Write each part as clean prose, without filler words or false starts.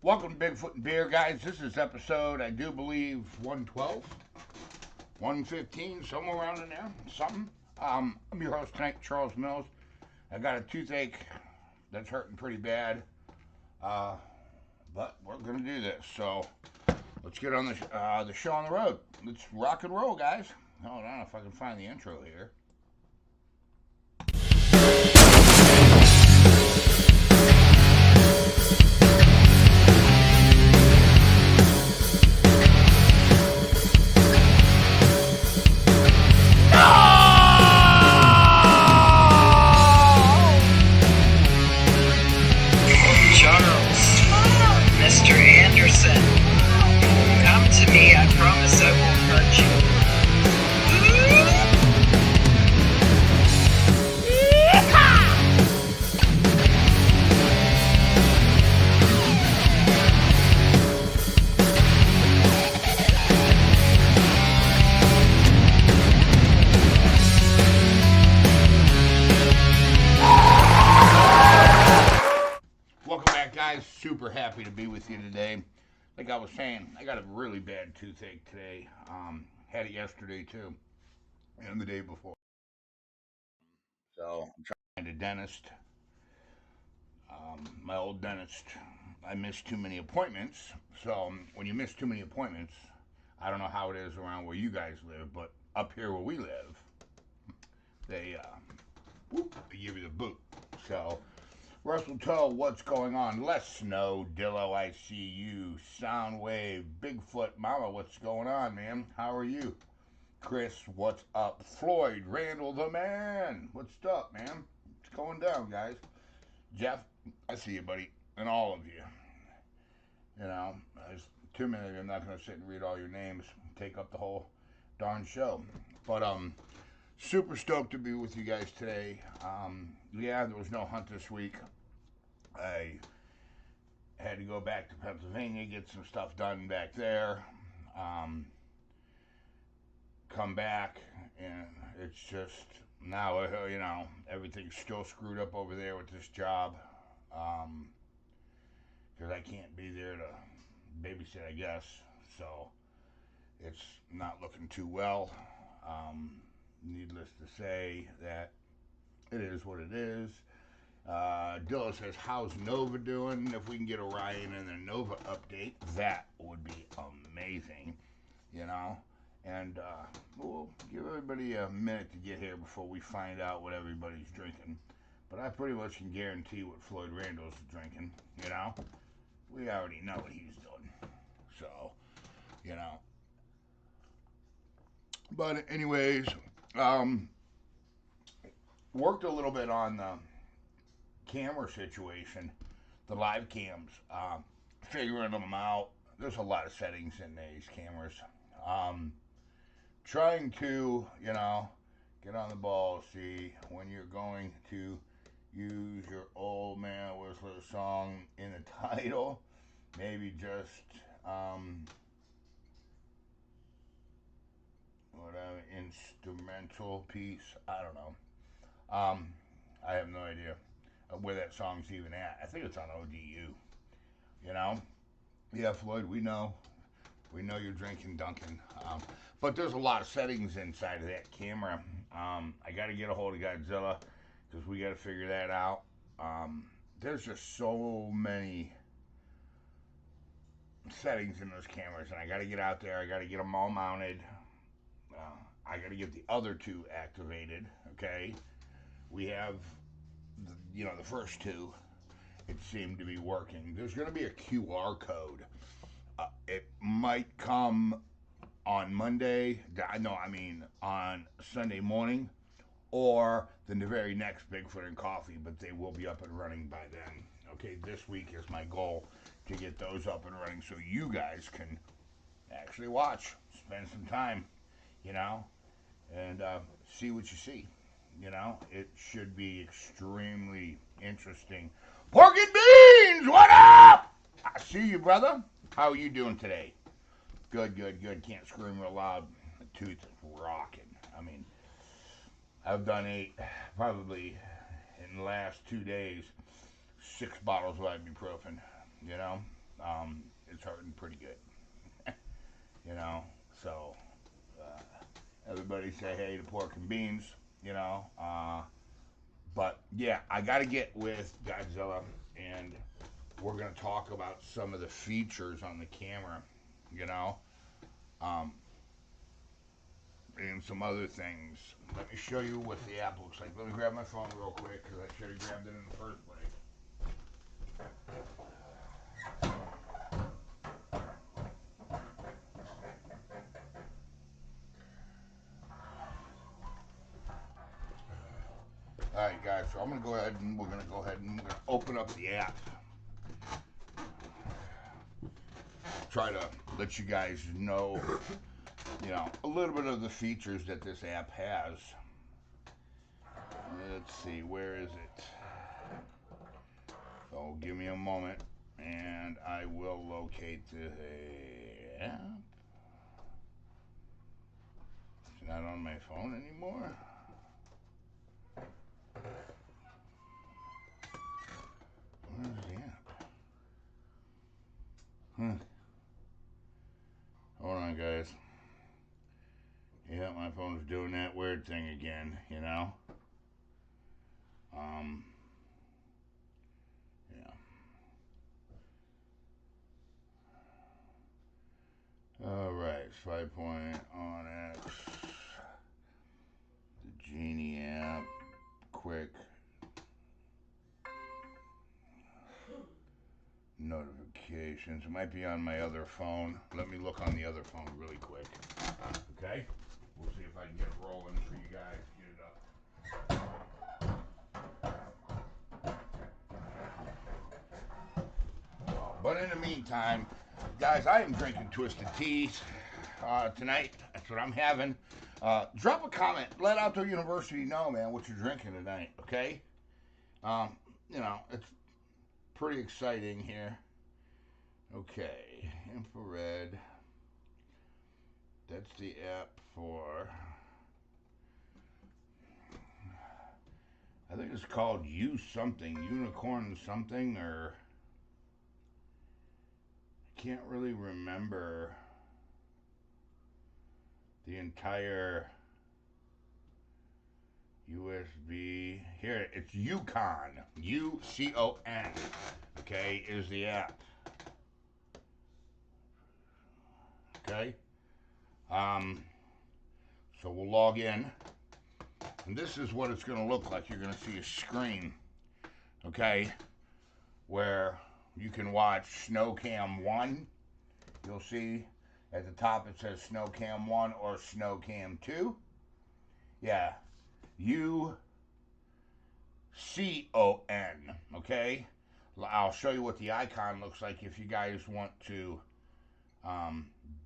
Welcome to Bigfoot and Beer, guys. This is episode, I do believe, 112, 115, somewhere around in there, something. I'm your host tonight, Charles Mills. I got a toothache that's hurting pretty bad, but we're gonna do this. So let's get on the show on the road. Let's rock and roll, guys. Hold on, if I can find the intro here. Super happy to be with you today. Like I was saying, I got a really bad toothache today. Had it yesterday too, and the day before. So I'm trying to dentist. My old dentist, I missed too many appointments. So when you miss too many appointments, I don't know how it is around where you guys live, but up here where we live, they give you the boot. So Russell Toe, what's going on? Les Snow, Dillo, I see you. Soundwave, Bigfoot, Mama, what's going on, man? How are you? Chris, what's up? Floyd, Randall, the man. What's up, man? It's going down, guys. Jeff, I see you, buddy, and all of you. You know, there's too many of you. I'm not going to sit and read all your names, take up the whole darn show. But, super stoked to be with you guys today. Yeah, there was no hunt this week. I had to go back to Pennsylvania, get some stuff done back there, come back, and it's just, now, you know, everything's still screwed up over there with this job, because I can't be there to babysit, I guess, so it's not looking too well. Needless to say that it is what it is. Dilla says, how's Nova doing? If we can get a Ryan and a Nova update, that would be amazing, you know? And we'll give everybody a minute to get here before we find out what everybody's drinking. But I pretty much can guarantee what Floyd Randall's drinking, you know? We already know what he's doing. So, you know. But anyways, worked a little bit on the camera situation, the live cams, figuring them out. There's a lot of settings in these cameras. Trying to, you know, get on the ball, see when you're going to use your Old Man Whistler song in the title. Maybe just, whatever, instrumental piece. I don't know. I have no idea where that song's even at. I think it's on ODU. You know? Yeah, Floyd, we know. We know you're drinking Duncan. But there's a lot of settings inside of that camera. I got to get a hold of Godzilla because we got to figure that out. There's just so many settings in those cameras, and I got to get out there. I got to get them all mounted. I got to get the other two activated, okay? We have, the first two, it seemed to be working. There's going to be a QR code. It might come on Monday, on Sunday morning, or the very next Bigfoot and Coffee, but they will be up and running by then. Okay, this week is my goal to get those up and running so you guys can actually watch, spend some time, and see what you see. It should be extremely interesting. Pork and Beans, what up? I see you, brother. How are you doing today? Good. Can't scream real loud. The tooth is rocking. I've done probably in the last 2 days, 6 bottles of ibuprofen, it's hurting pretty good, you know. So uh, everybody say hey to pork and beans, you know. But yeah, I got to get with Godzilla, and we're gonna talk about some of the features on the camera, you know, um, and some other things. Let me show you what the app looks like. Let me grab my phone real quick because I should have grabbed it in the first place. All right, guys. So I'm gonna go ahead and we're gonna open up the app. Try to let you guys know, you know, a little bit of the features that this app has. Let's see, where is it? So give me a moment, and I will locate the app. It's not on my phone anymore. Where's the app? Hold on, guys. Yeah, my phone's doing that weird thing again, you know? Um, yeah. Alright, 5 point on X. The Genie app. Quick. Notifications. It might be on my other phone. Let me look on the other phone really quick. Okay? We'll see if I can get it rolling for you guys. Get it up. But in the meantime, guys, I am drinking Twisted Teas tonight. That's what I'm having. Drop a comment. Let Outdoor University know, man, what you're drinking tonight, okay? Um, you know, it's pretty exciting here. Okay, infrared. That's the app for, I think it's called Unicorn something, or I can't really remember the entire USB. Here, it's Yukon. UCON. Okay, is the app. Okay. So we'll log in. And this is what it's going to look like. You're going to see a screen. Okay. Where you can watch SnowCam 1. You'll see at the top it says SnowCam 1 or SnowCam 2. Yeah. UCON. Okay. I'll show you what the icon looks like if you guys want to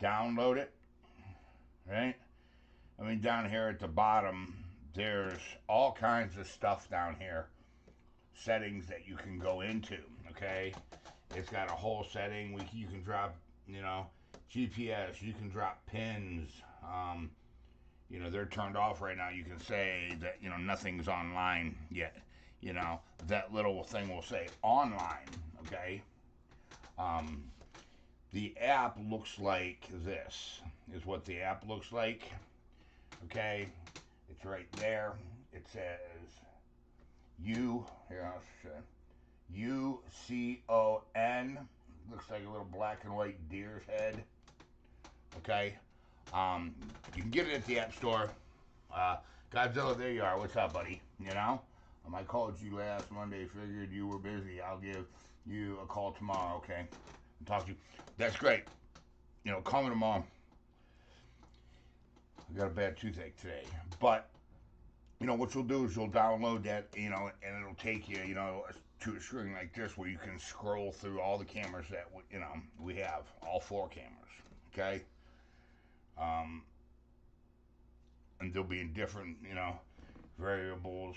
download it. Right? I mean, down here at the bottom, there's all kinds of stuff down here. Settings that you can go into, okay? It's got a whole setting. You can drop, you know, GPS. You can drop pins. You know, they're turned off right now. You can say that, you know, nothing's online yet. You know, that little thing will say online, okay? The app looks like this, is what the app looks like. Okay, it's right there. It says UCON. Looks like a little black and white deer's head. Okay, you can get it at the App Store. Godzilla, there you are. What's up, buddy? You know, I called you last Monday. Figured you were busy. I'll give you a call tomorrow. Okay, I'll talk to you. That's great. You know, call me tomorrow. I got a bad toothache today, but you know what you'll do is you'll download that, you know, and it'll take you, you know, to a screen like this where you can scroll through all the cameras that you know we have, all 4 cameras, okay, and they'll be in different, you know, variables,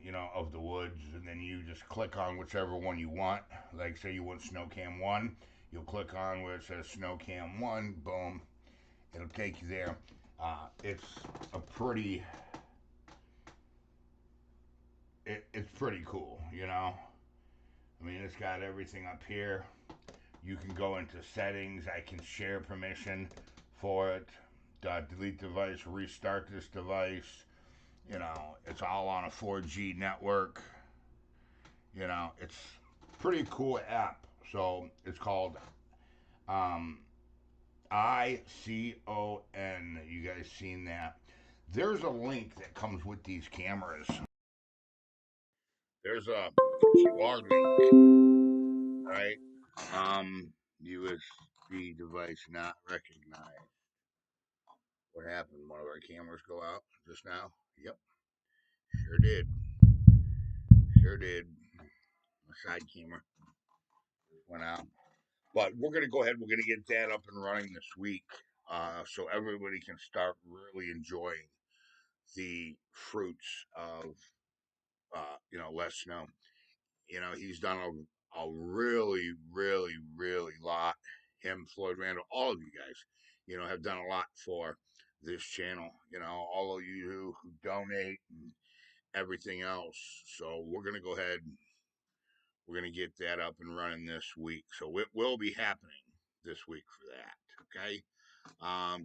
you know, of the woods, and then you just click on whichever one you want. Like say you want SnowCam 1, you'll click on where it says SnowCam 1, boom, it'll take you there. It's a pretty, it's pretty cool, you know. I mean, it's got everything up here You can go into settings. I can share permission for it. Delete device, restart this device. It's all on a 4G network. It's pretty cool app. So it's called um, ICON. You guys seen that? There's a link that comes with these cameras. There's a QR link, right? USB device not recognized. What happened? One of our cameras go out just now? Yep, sure did. Sure did. My side camera went out. But we're going to go ahead. We're going to get that up and running this week, so everybody can start really enjoying the fruits of Les Snow. He's done a really, really, really lot. Him, Floyd Randall, all of you guys, have done a lot for this channel. All of you who donate and everything else. So we're gonna go ahead. We're gonna get that up and running this week. So it will be happening this week for that. Okay.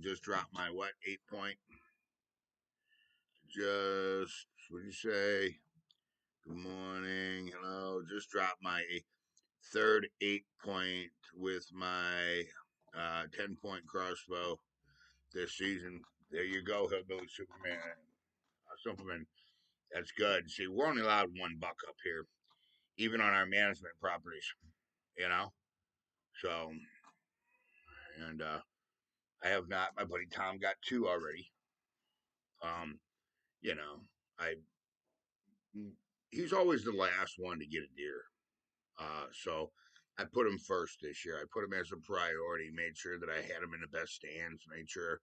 Just dropped my 8 point. Just what do you say? Good morning. Hello. Just dropped my third 8 point with my 10 point crossbow this season. There you go, Hillbilly Superman. Superman, that's good. See, we're only allowed one buck up here, even on our management properties, you know? So, and I have not. My buddy Tom got two already. Um, you know, I he's always the last one to get a deer. So I put him first this year. I put him as a priority, made sure that I had him in the best stands, made sure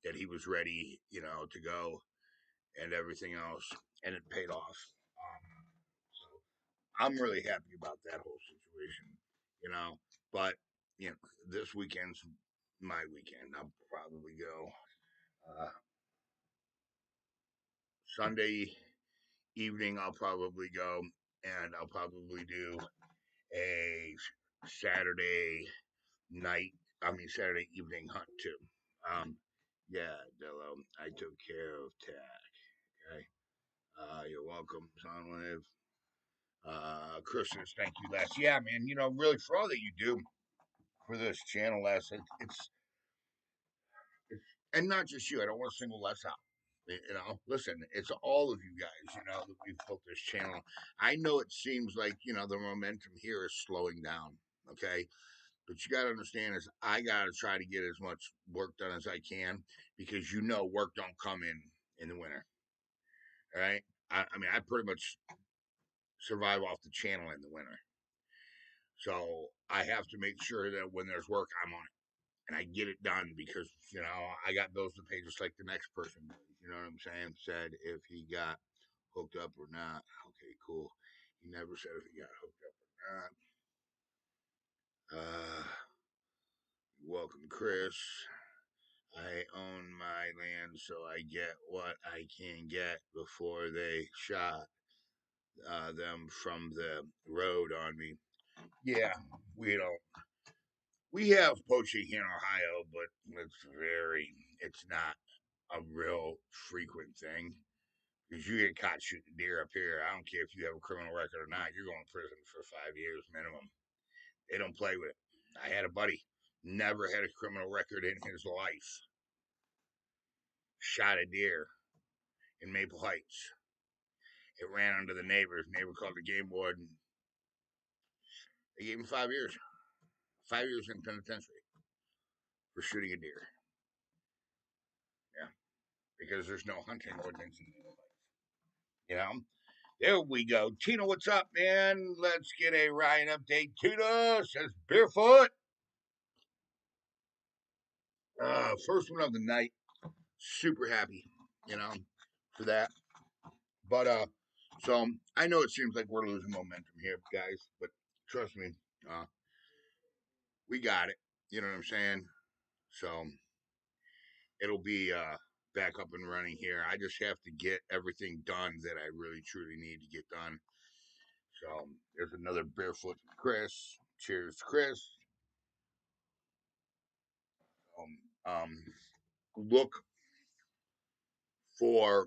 that he was ready, to go and everything else. And it paid off. So I'm really happy about that whole situation, you know. But, this weekend's my weekend. I'll probably go Sunday evening. I'll probably go and I'll probably do a Saturday night, Saturday evening hunt too. Um, yeah, Dello, I took care of Tack. Okay. You're welcome, Sonwave. Chris says, thank you, Les. Yeah, man, really for all that you do for this channel, Les, it's, and not just you, I don't want to single Les out. Listen, it's all of you guys, that we've built this channel. I know it seems like, the momentum here is slowing down, okay? But you got to understand is I got to try to get as much work done as I can because work don't come in the winter. All right. I pretty much survive off the channel in the winter. So I have to make sure that when there's work, I'm on it and I get it done because, I got bills to pay just like the next person does. You know what I'm saying? Said if he got hooked up or not. Okay, cool. He never said if he got hooked up or not. Welcome, Chris. I own my land, so I get what I can get before they shot them from the road on me. Yeah, we don't. We have poaching here in Ohio, but it's not a real frequent thing. Because you get caught shooting deer up here, I don't care if you have a criminal record or not, you're going to prison for 5 years minimum. They don't play with it. I had a buddy, never had a criminal record in his life, shot a deer in Maple Heights. It ran under the neighbors. Neighbor called the game warden. They gave him 5 years. 5 years in penitentiary for shooting a deer. Yeah, because there's no hunting ordinance in the you know. There we go. Tina, what's up, man? Let's get a Ryan update. Tina says Barefoot. First one of the night. Super happy, for that. But so I know it seems like we're losing momentum here, guys, but trust me, uh, we got it. You know what I'm saying? So it'll be back up and running here. I just have to get everything done that I really truly need to get done. So there's another barefoot Chris. Cheers, Chris. look for,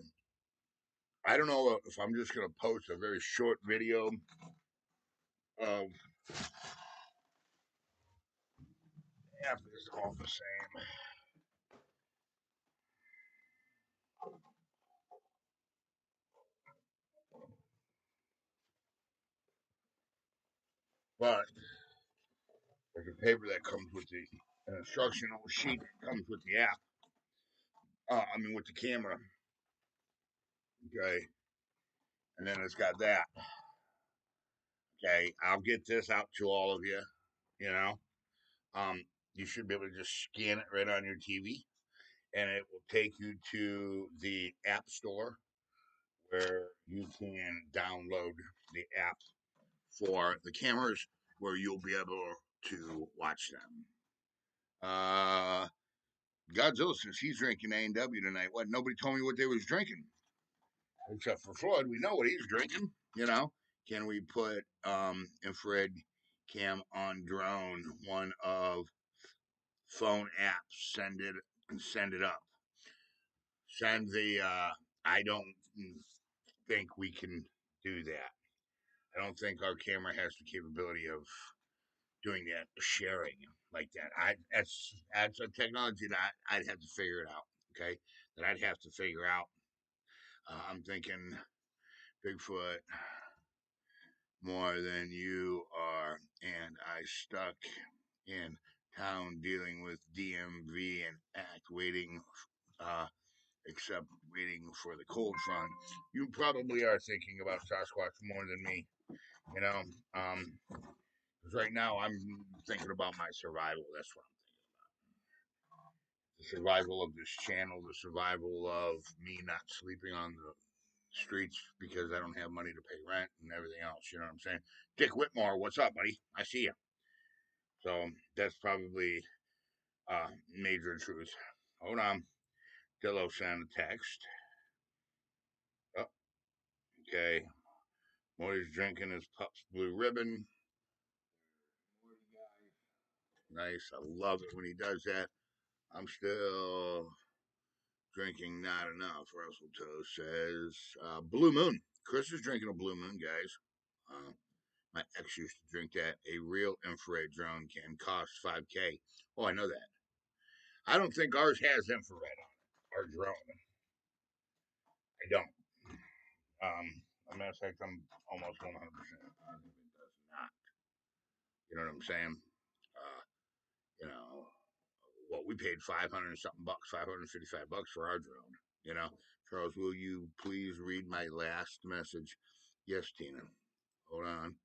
I don't know if I'm just going to post a very short video of, yeah, it's all the same. But there's a paper that comes with an instructional sheet that comes with the app. With the camera. Okay. And then it's got that. Okay. I'll get this out to all of you. You know, you should be able to just scan it right on your TV, and it will take you to the app store where you can download the app for the cameras where you'll be able to watch them. Godzilla says he's drinking A&W tonight. What? Nobody told me what they was drinking, except for Floyd. We know what he's drinking. You know. Can we put infrared cam on drone? One of phone apps. Send it up. Send the. I don't think we can do that. I don't think our camera has the capability of doing that, sharing like that. That's a technology that I'd have to figure it out. Okay, that I'd have to figure out. I'm thinking Bigfoot more than you are, and I stuck in town dealing with DMV and act waiting, uh, except waiting for the cold front. You probably are thinking about Sasquatch more than me, you know. Because right now I'm thinking about my survival. That's what I'm thinking. The survival of this channel, the survival of me not sleeping on the streets because I don't have money to pay rent and everything else. You know what I'm saying? Dick Whitmore, what's up, buddy? I see you. So that's probably major truth. Hold on. Dillo sent a text. Oh, okay. Morty's drinking his Pup's Blue Ribbon. Nice. I love it when he does that. I'm still drinking not enough, Russell Toast says. Blue Moon. Chris is drinking a Blue Moon, guys. My ex used to drink that. A real infrared drone can cost 5K. Oh, I know that. I don't think ours has infrared on it. Our drone. I don't. A matter of fact, I'm almost 100% positive it does not. You know what I'm saying? Uh, you know, what we paid 500 and something bucks, 555 bucks for our drone. You know, Charles, will you please read my last message? Yes, Tina. Hold on.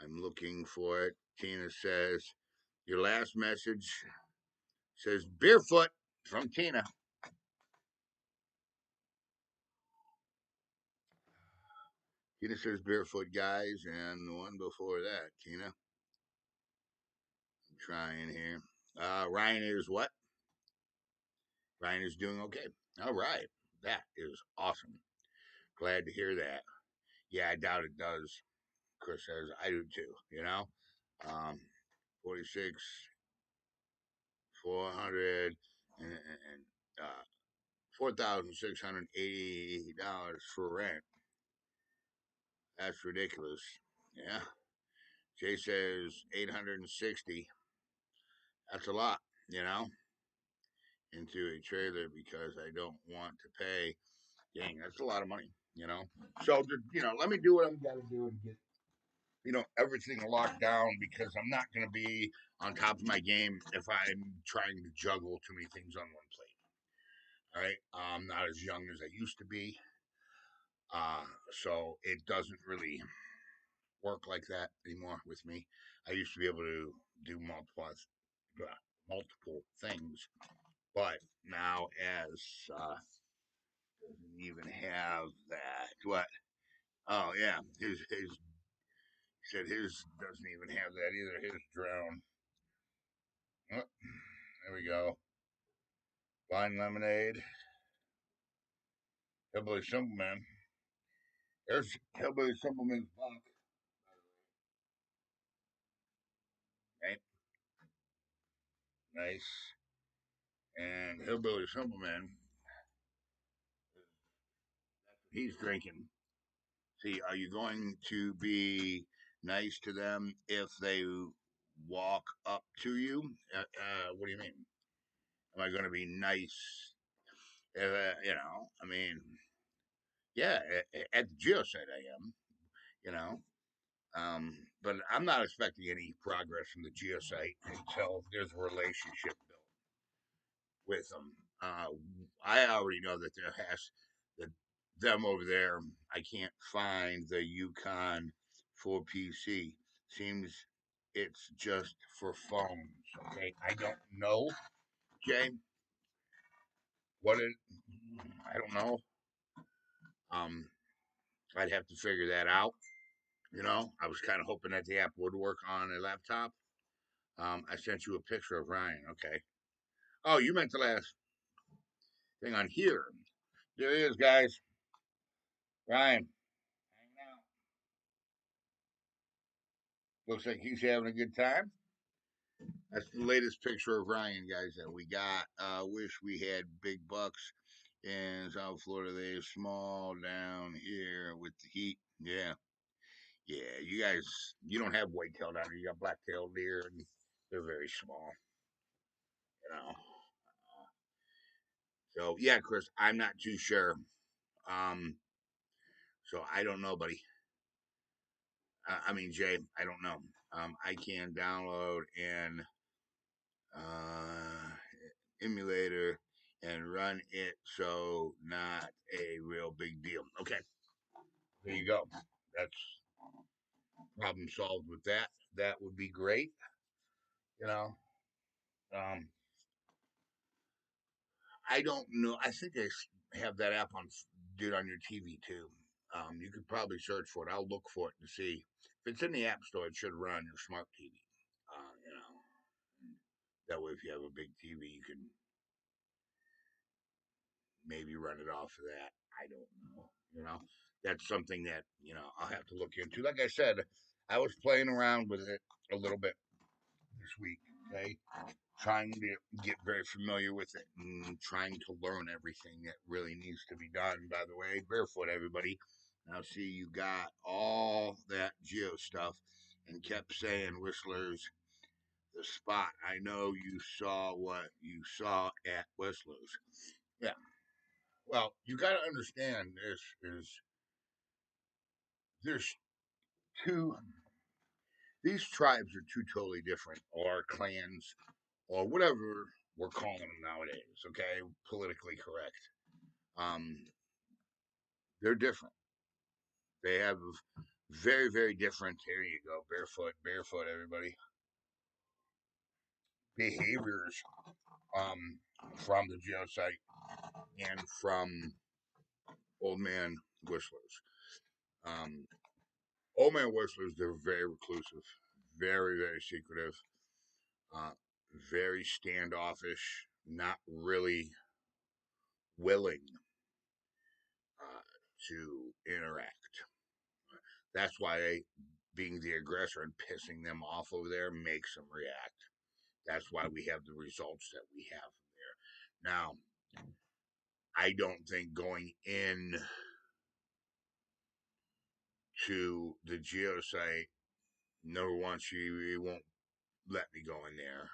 I'm looking for it. Tina says, your last message says Barefoot from Tina. Tina says Barefoot guys, and the one before that, Tina. I'm trying here. Ryan is what? Ryan is doing okay. All right. That is awesome. Glad to hear that. Yeah, I doubt it does. Chris says I do too, you know? 46, 400, and $4,680 for rent. That's ridiculous. Yeah. Jay says 860. That's a lot, you know, into a trailer because I don't want to pay. Dang, that's a lot of money, you know. So, let me do what I'm got to do and get, everything locked down because I'm not going to be on top of my game if I'm trying to juggle too many things on one plate. All right. I'm not as young as I used to be. So it doesn't really work like that anymore with me. I used to be able to do multiple things, but now as doesn't even have that. What? Oh yeah, his he said his doesn't even have that either. His drown. Oh, there we go. Blind lemonade. Hillbilly Simpleman. There's Hillbilly Simpleman's bunk. Right? Nice. And Hillbilly Simpleman, he's drinking. See, are you going to be nice to them if they walk up to you? What do you mean? Am I going to be nice? I mean, yeah, at the jail site I am, you know. But I'm not expecting any progress from the geosite until there's a relationship built with them. Uh, I already know that there has that them over there. I can't find the Yukon for PC. Seems it's just for phones. Okay, I don't know, Jay. What it? I don't know. Um, I'd have to figure that out. I was kind of hoping that the app would work on a laptop. I sent you a picture of Ryan. Okay. Oh, you meant the last thing on here. There he is, guys. Ryan. Hanging out. Looks like he's having a good time. That's the latest picture of Ryan, guys, that we got. Wish we had big bucks in South Florida. They're small down here with the heat. Yeah. Yeah. You guys, you don't have whitetail down here. You got black-tailed deer, and they're very small, you know. So, yeah, Chris, I'm not too sure. Um, so I don't know, buddy. I mean, Jay, I don't know. I can download an emulator and run it, so not a real big deal. Okay, there you go. That's problem solved with that. That would be great. You know, um, I don't know. I think they have that app on, dude, on your TV too. You could probably search for it. I'll look for it to see if it's in the app store. It should run on your smart TV. You know, that way, if you have a big TV, you can maybe run it off of that. I don't know. That's something that I'll have to look into. Like I said, I was playing around with it a little bit this week. Okay, trying to get very familiar with it and trying to learn everything that really needs to be done. By the way, barefoot, everybody. Now, see, you got all that geo stuff and kept saying Whistler's the spot. I know you saw what you saw at Whistler's. Yeah. Well, you got to understand this is there's two these tribes are two totally different, or clans, or whatever we're calling them nowadays. Okay, politically correct. Um, they're different. They have very, very different. Here you go, barefoot, barefoot, everybody. Behaviors um, from the geosite and from Old Man Whistlers. Um, Old Man Whistlers, they're very reclusive, very, very secretive, uh, very standoffish, not really willing to interact. That's why being the aggressor and pissing them off over there makes them react. That's why we have the results that we have there. Now, I don't think going in to the geosite, number one, she won't let me go in there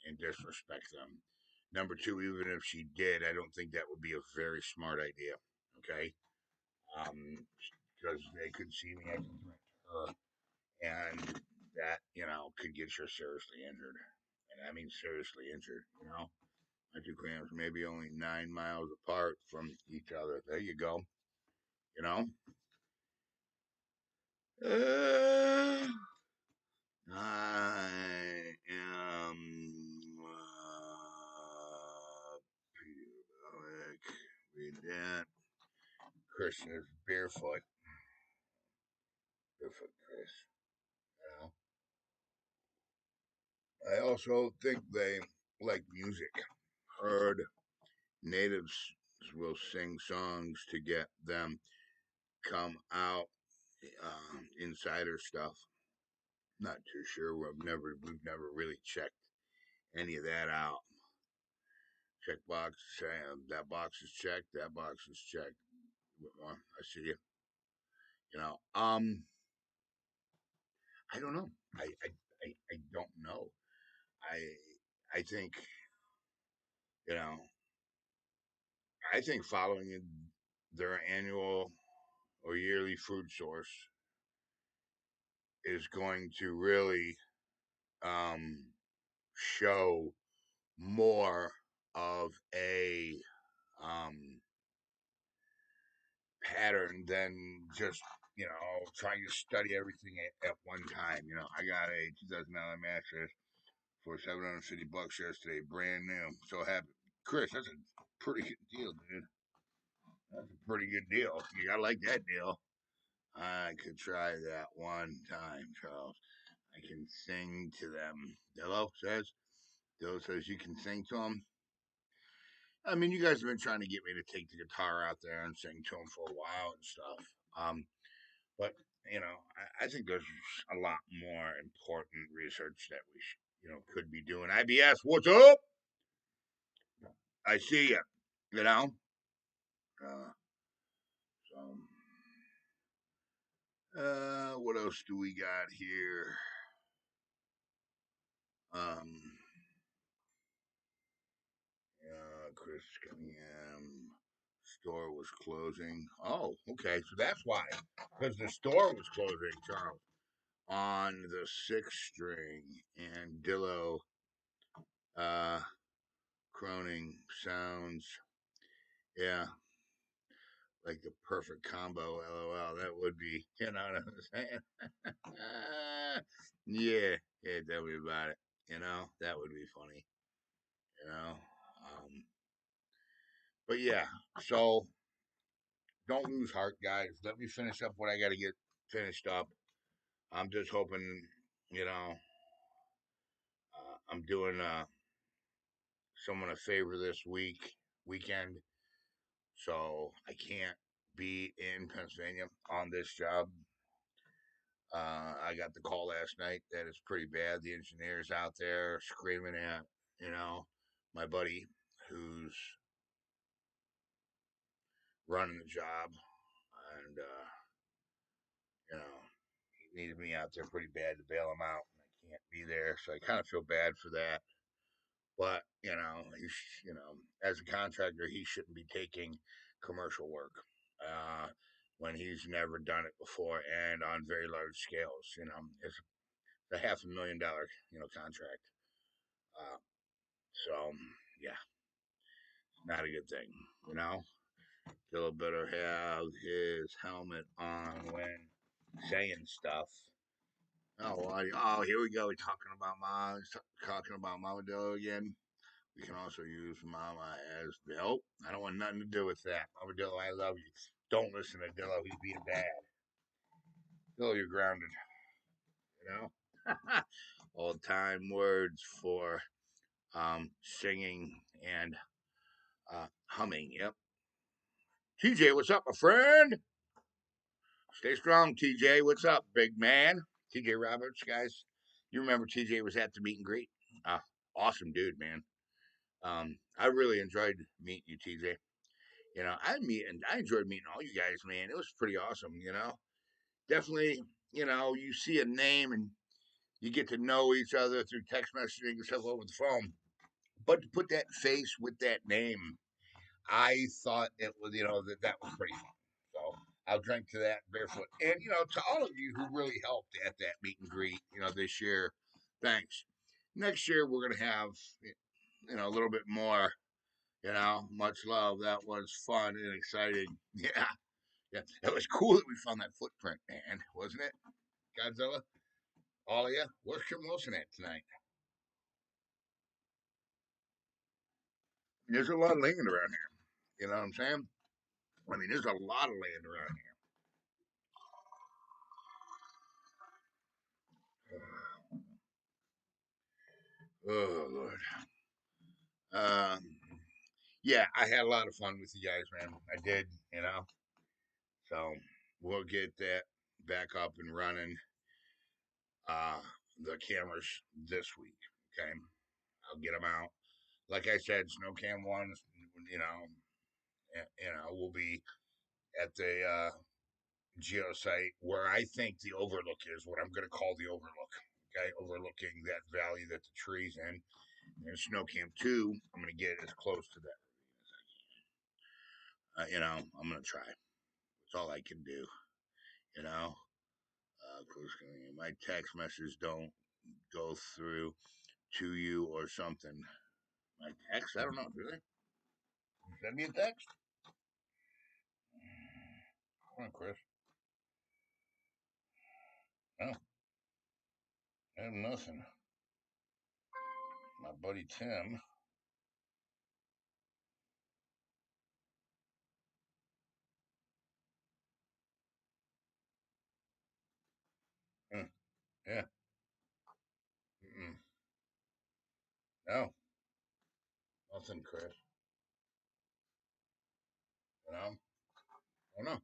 and disrespect them. Number two, even if she did, I don't think that would be a very smart idea. Okay, because they could see me as a threat to her, and that could get you seriously injured, and I mean seriously injured. My two clams maybe only 9 miles apart from each other. There you go. You know. Uh, I am Peter Read that. Chris is barefoot. Barefoot Chris. You I also think they like music. Heard natives will sing songs to get them come out. Insider stuff. Not too sure. We've never really checked any of that out. Check box. That box is checked. That box is checked. I see you. You know. I don't know. I don't know. I think you know. I think following their annual or yearly food source is going to really um, show more of a um, pattern than just trying to study everything at one time. I got a $2,000 mattress for $750 yesterday, brand new. So happy, Chris. That's a pretty good deal, dude. That's a pretty good deal. I like that deal. I could try that one time, Charles. I can sing to them. Dillo says you can sing to them. I mean, you guys have been trying to get me to take the guitar out there and sing to them for a while and stuff. But I think there's a lot more important research that we could be doing. IBS, what's up? I see you. You know. Uh, so, what else do we got here? Um, Chris Cunningham. Store was closing. Oh, okay. So that's why. Because the store was closing, Charles. On the sixth string. And Dillo Croning sounds, yeah, like the perfect combo. LOL. That would be, you know what I'm saying? Yeah. Yeah, tell me about it. That would be funny. You know? But yeah, so don't lose heart, guys. Let me finish up what I got to get finished up. I'm just hoping, you know, I'm doing someone a favor this weekend, so I can't be in Pennsylvania on this job. I got the call last night that it's pretty bad. The engineers out there screaming at, my buddy who's running the job, and he needed me out there pretty bad to bail him out, and I can't be there, so I kind of feel bad for that. But as a contractor, he shouldn't be taking commercial work when he's never done it before and on very large scales. It's a $500,000 contract. Uh, so yeah, not a good thing. You know, Bill better have his helmet on when saying stuff. Oh, here we go. We're talking about talking about Mama Dillo again. We can also use Mama as Nope. I don't want nothing to do with that. Mama Dillo, I love you. Don't listen to Dillo. He's being bad. Dillo, you're grounded. You know. Old time words for singing and humming. Yep. TJ, what's up, my friend? Stay strong, TJ. What's up, big man? TJ Roberts, guys. You remember TJ was at the meet and greet? Uh, awesome dude, man. I really enjoyed meeting you, TJ. I enjoyed meeting all you guys, man. It was pretty awesome, Definitely, you see a name and you get to know each other through text messaging and stuff over the phone. But to put that face with that name, I thought it was, that was pretty fun. So I'll drink to that barefoot. And, to all of you who really helped at that meet and greet, this year, thanks. Next year, we're going to have, a little bit more, much love. That was fun and exciting. Yeah. Yeah. It was cool that we found that footprint, man, wasn't it? Godzilla? All of you? Where's Kim Wilson at tonight? There's a lot of land around here. You know what I'm saying? I mean, there's a lot of land around here. Oh, Lord. Yeah, I had a lot of fun with you guys, man. I did, So we'll get that back up and running. Uh, the cameras this week. Okay, I'll get them out. Like I said, Snowcam ones, you know, will be at the geosite where I think the overlook is, what I'm going to call the overlook. Okay, overlooking that valley that the tree's in. And Snowcam 2, I'm going to get as close to that as I can. I'm going to try. That's all I can do. You know, my text messages don't go through to you or something. My text? I don't know. Do they? Send me a text? Come on, Chris. No, I have nothing. My buddy Tim. Yeah. Mm-mm. No, nothing, Chris. I don't know.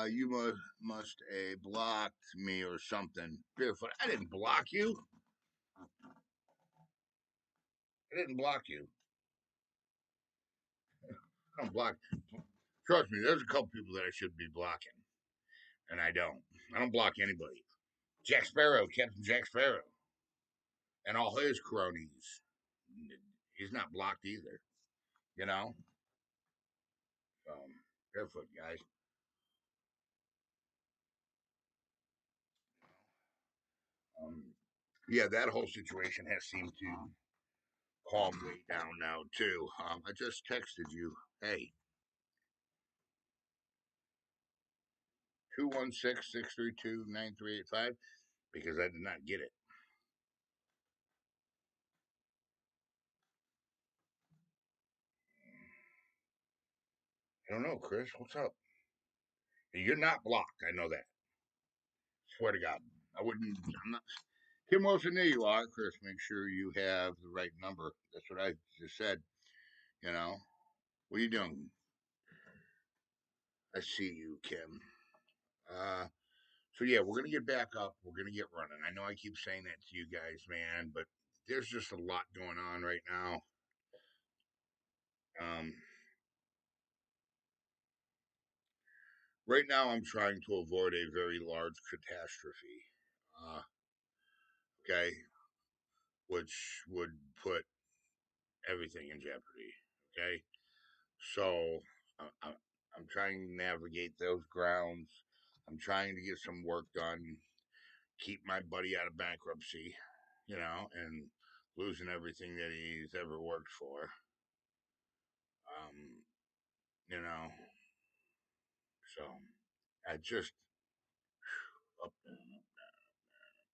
You must a blocked me or something. Barefoot. I didn't block you. I didn't block you. I don't block. Trust me, there's a couple people that I should be blocking, and I don't. I don't block anybody. Jack Sparrow, Captain Jack Sparrow, and all his cronies. He's not blocked either. You know. Barefoot guys. Um, yeah, that whole situation has seemed to calm way down now too. I just texted you. Hey, 216-632-9385 because I did not get it. I don't know, Chris. What's up? You're not blocked. I know that. Swear to God. I wouldn't. I'm not. Kim Wilson, there you are. Chris, make sure you have the right number. That's what I just said. You know, what are you doing? I see you, Kim. Uh, so yeah, we're gonna get back up. We're gonna get running. I know I keep saying that to you guys, man, but there's just a lot going on right now. Um, right now, I'm trying to avoid a very large catastrophe. Okay, which would put everything in jeopardy. Okay, so I'm trying to navigate those grounds. I'm trying to get some work done, keep my buddy out of bankruptcy, and losing everything that he's ever worked for. Um, you know, so I just up, down,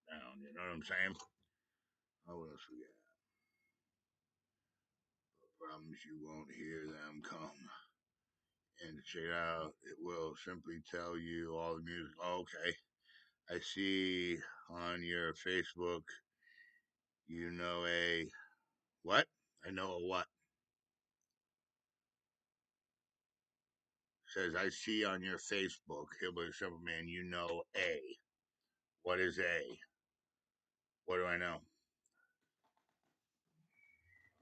down. You know what I'm saying? Oh, what else we got? Problems you won't hear them come. And to check it out, it will simply tell you all the music. Oh, okay. I see on your Facebook, you know a what? I know a what? Says I see on your Facebook, Hillbilly Superman, you know a. What is a? What do I know?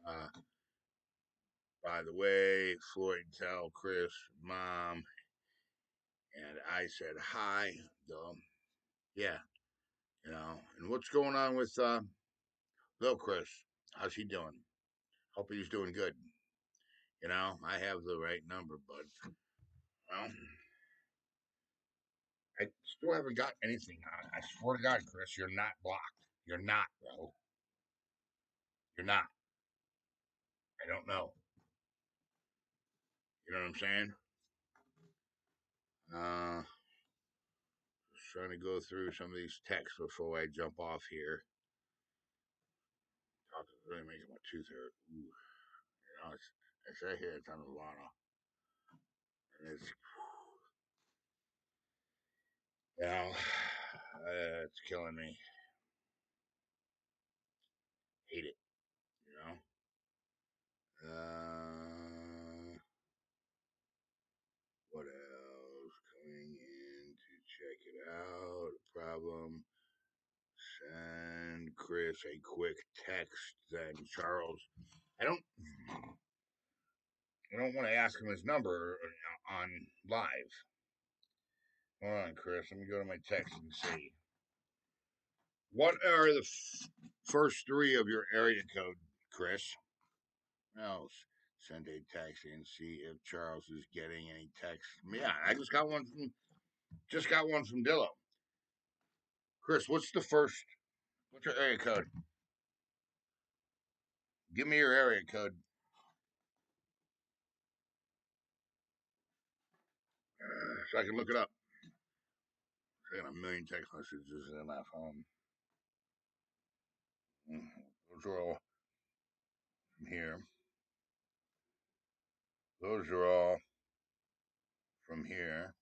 Uh, by the way, Floyd tell Chris, mom, and I said hi, though. Yeah, And what's going on with little Chris? How's he doing? Hope he's doing good. I have the right number, bud. Well, I still haven't got anything on it. I swear to God, Chris, you're not blocked. You're not, bro. You're not. I don't know. You know what I'm saying? Uh, just trying to go through some of these texts before I jump off here. Talk is really making my tooth hurt. Ooh, it's right here. It's on the Lana, and you know, it's killing me. Hate it. You know. What else? Coming in to check it out. Problem. Send Chris a quick text, then Charles. I don't. I don't want to ask him his number on live. Hold on, Chris. Let me go to my text and see. What are the first three of your area code, Chris? Else. Send a text and see if Charles is getting any text. Yeah, I just got one from Dillo. Chris, what's your area code? Give me your area code. So I can look it up. I got a million text messages in my phone. Those are all from here. Those are all from here.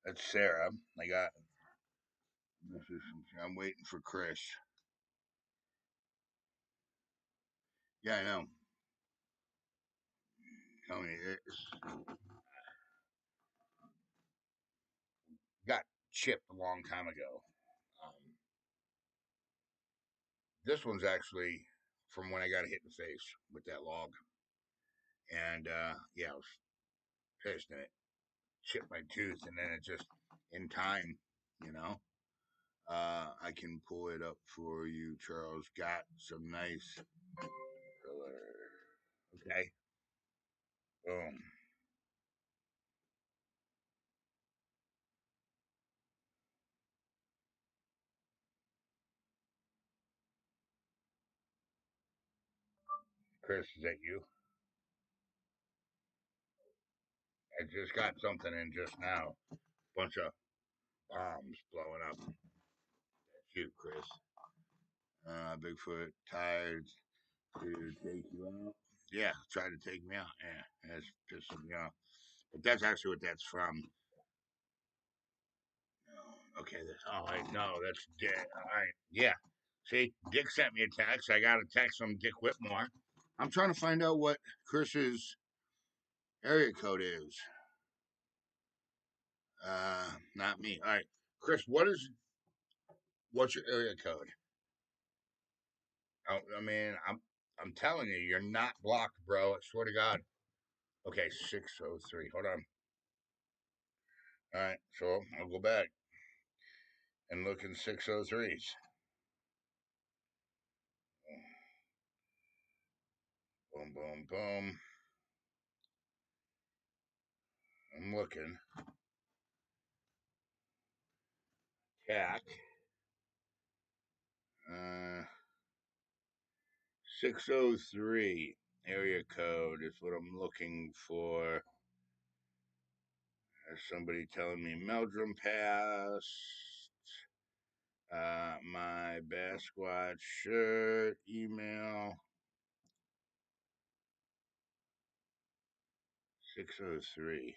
That's Sarah. I got I'm waiting for Chris. Yeah, I know. Tell me this. Got chipped a long time ago. Um, this one's actually from when I got hit in the face with that log. And yeah, I was pissed and it chipped my tooth and then it just in time, you know. I can pull it up for you, Charles. Got some nice color. Okay. Boom. Chris, is that you? I just got something in just now. Bunch of bombs blowing up. That's you, Chris. Bigfoot tired to take you out. Yeah, try to take me out. Yeah, that's pissing me off. But that's actually what that's from. Okay. Oh, I know. That's Dick. All right. Yeah. See, Dick sent me a text. I got a text from Dick Whitmore. I'm trying to find out what Chris's area code is. Not me. All right, Chris. What's your area code? I mean, I'm telling you, you're not blocked, bro. I swear to God. Okay, 603. Hold on. All right, so I'll go back and look in 603s. Boom, boom, boom. I'm looking. Cat. 603 area code is what I'm looking for. There's somebody telling me Meldrum passed. My Basquatch shirt email 603.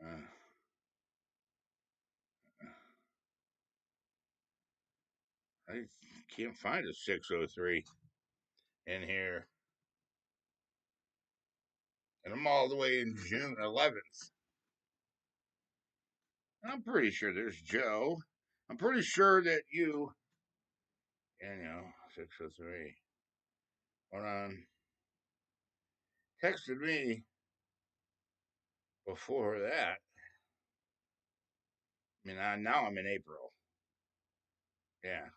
Uh, I can't find a 603 in here. And I'm all the way in June 11th. I'm pretty sure there's Joe. I'm pretty sure that you, 603. Hold on. Texted me before that. I mean, now I'm in April. Yeah.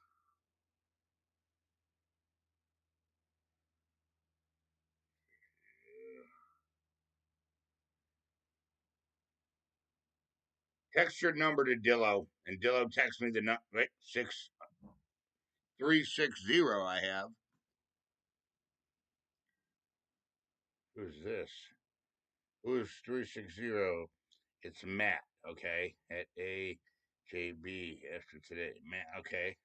Text your number to Dillo, and Dillo text me the number. Wait, 6360. I have. Who's this? Who's 360? It's Matt. Okay, at AJB after today. Matt. Okay.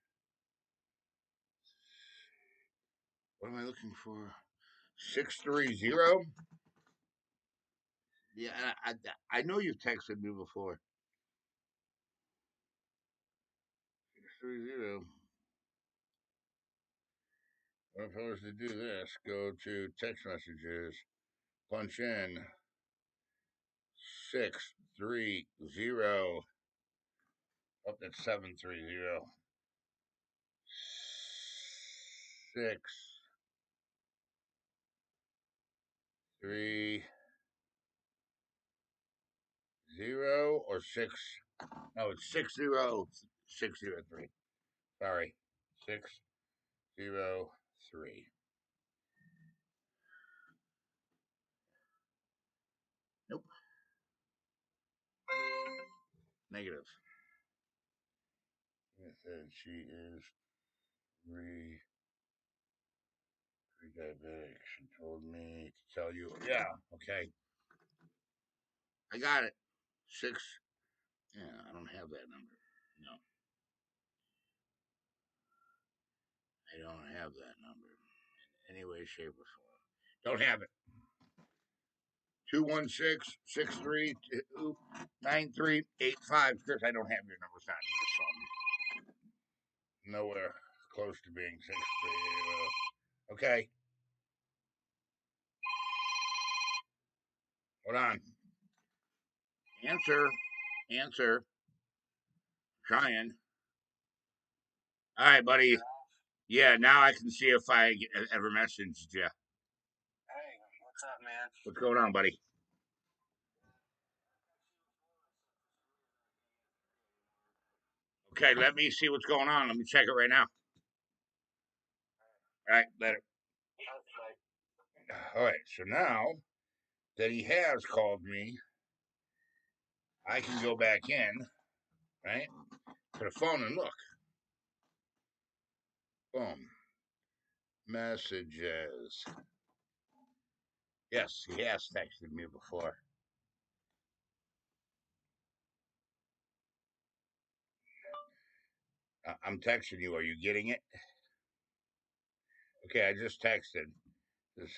What am I looking for? 630. Yeah, I know you've texted me before. 630. Well, if I was to do this, go to text messages, punch in 630. Oh, that's 730. 6, 3, 0 or 6. No, it's 60603. Sorry. 603. Nope. Negative. It said she is pre-diabetic. She told me to tell you. Yeah, okay. I got it. 6. Yeah, I don't have that number. No, I don't have that number in any way, shape, or form. Don't have it. 216-632-9385. Chris, I don't have your numbers on this phone. Nowhere close to being 630. Okay, hold on. Answer. Answer. Trying. All right, buddy. Yeah, now I can see if I ever messaged you. Hey, what's up, man? What's going on, buddy? Okay, let me see what's going on. Let me check it right now. All right, later. All right, so now that he has called me, I can go back in, right, to the phone and look. Boom. Messages. Yes, he has texted me before. I'm texting you. Are you getting it? Okay, I just texted. This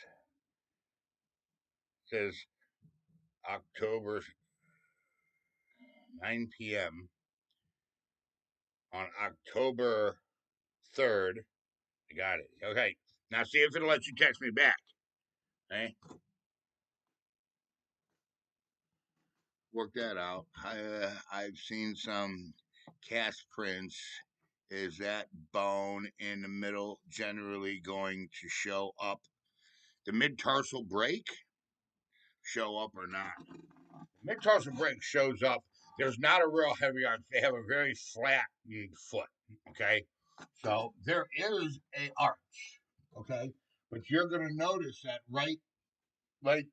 says October 9 p.m. on October 3rd. I got it. Okay. Now see if it'll let you text me back. Okay. Work that out. I've seen some cast prints. Is that bone in the middle generally going to show up? The mid tarsal break show up or not? Mid tarsal break shows up. There's not a real heavy arch. They have a very flat foot. Okay, so there is a arch. Okay, but you're gonna notice that right, like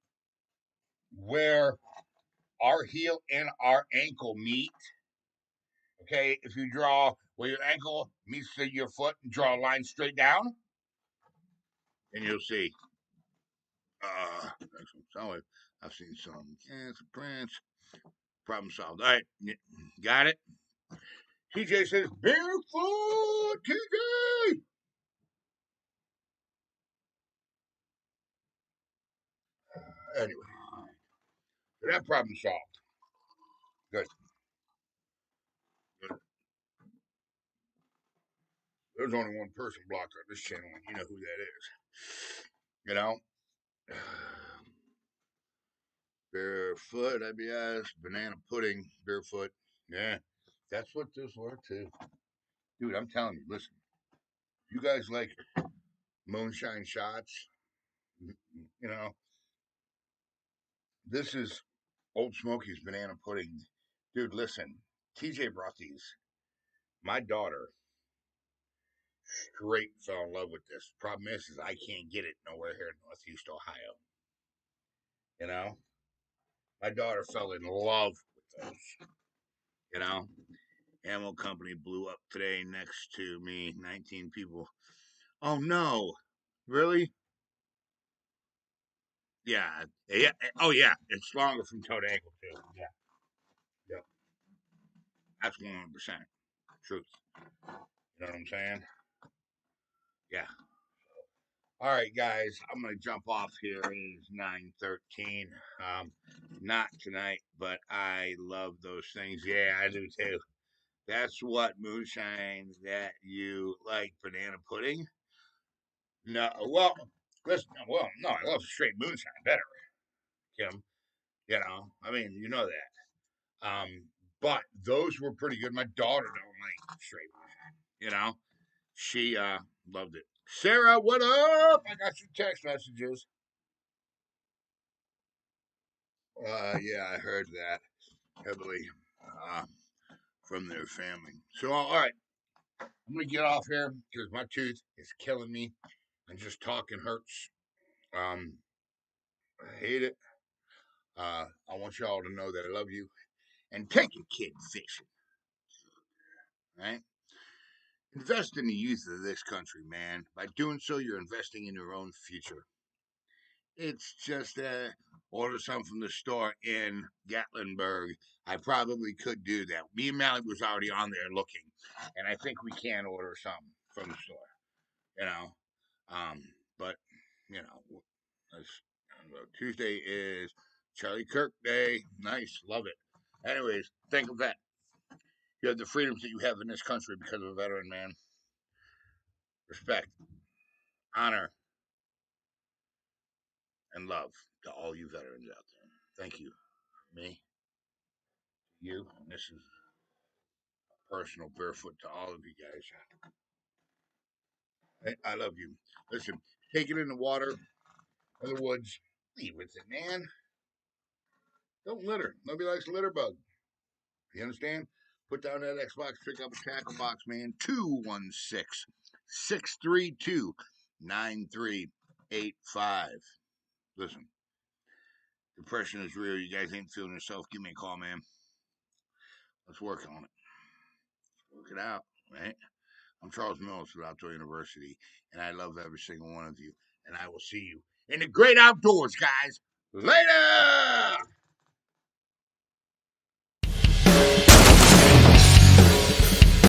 where our heel and our ankle meet. Okay, if you draw where your ankle meets your foot and draw a line straight down, and you'll see. That's solid. I've seen some cancer prints. Problem solved. All right, got it. TJ says Bigfoot. TJ. Anyway, so that problem solved. Good. Good. There's only one person blocked on this channel, and you know who that is. You know. Barefoot, IBS, banana pudding, barefoot. Yeah, that's what this were too. Dude, I'm telling you, listen, you guys like moonshine shots, you know, this is Old Smoky's banana pudding. Dude, listen, TJ brought these. My daughter straight fell in love with this. Problem is I can't get it nowhere here in Northeast Ohio. You know, my daughter fell in love with those. You know, ammo company blew up today next to me. 19 people. Oh no, really? Yeah, yeah. Oh yeah, it's longer from toe to ankle too. Yeah, yeah. That's 100% truth. You know what I'm saying? Yeah. All right, guys, I'm gonna jump off here. It is 9:13. Not tonight, but I love those things. Yeah, I do too. That's what moonshine that you like, banana pudding. No, well, listen. Well, no, I love straight moonshine better, Kim. You know, I mean, you know that. But those were pretty good. My daughter don't like straight moonshine. You know, she Loved it. Sarah, what up? I got your text messages. Yeah, I heard that heavily uh, from their family. So, all right, I'm gonna get off here because my tooth is killing me, and just talking hurts. Um, I hate it. I want y'all to know that I love you, and take a kid fishing. Right? Invest in the youth of this country, man. By doing so, you're investing in your own future. It's just order something from the store in Gatlinburg. I probably could do that. Me and Malik was already on there looking, and I think we can order something from the store. You know, but you know, Tuesday is Charlie Kirk Day. Nice, love it. Anyways, think of that. You have the freedoms that you have in this country because of a veteran, man. Respect, honor, and love to all you veterans out there. Thank you. Me, you, and this is personal barefoot to all of you guys. I love you. Listen, take it in the water, in the woods. Leave with it, man. Don't litter. Nobody likes a litter bug. You understand? Put down that Xbox, pick up a tackle box, man. 216 632 9385. Listen, depression is real. You guys ain't feeling yourself. Give me a call, man. Let's work on it. Work it out, right? I'm Charles Mills from Outdoor University, and I love every single one of you. And I will see you in the great outdoors, guys. Later!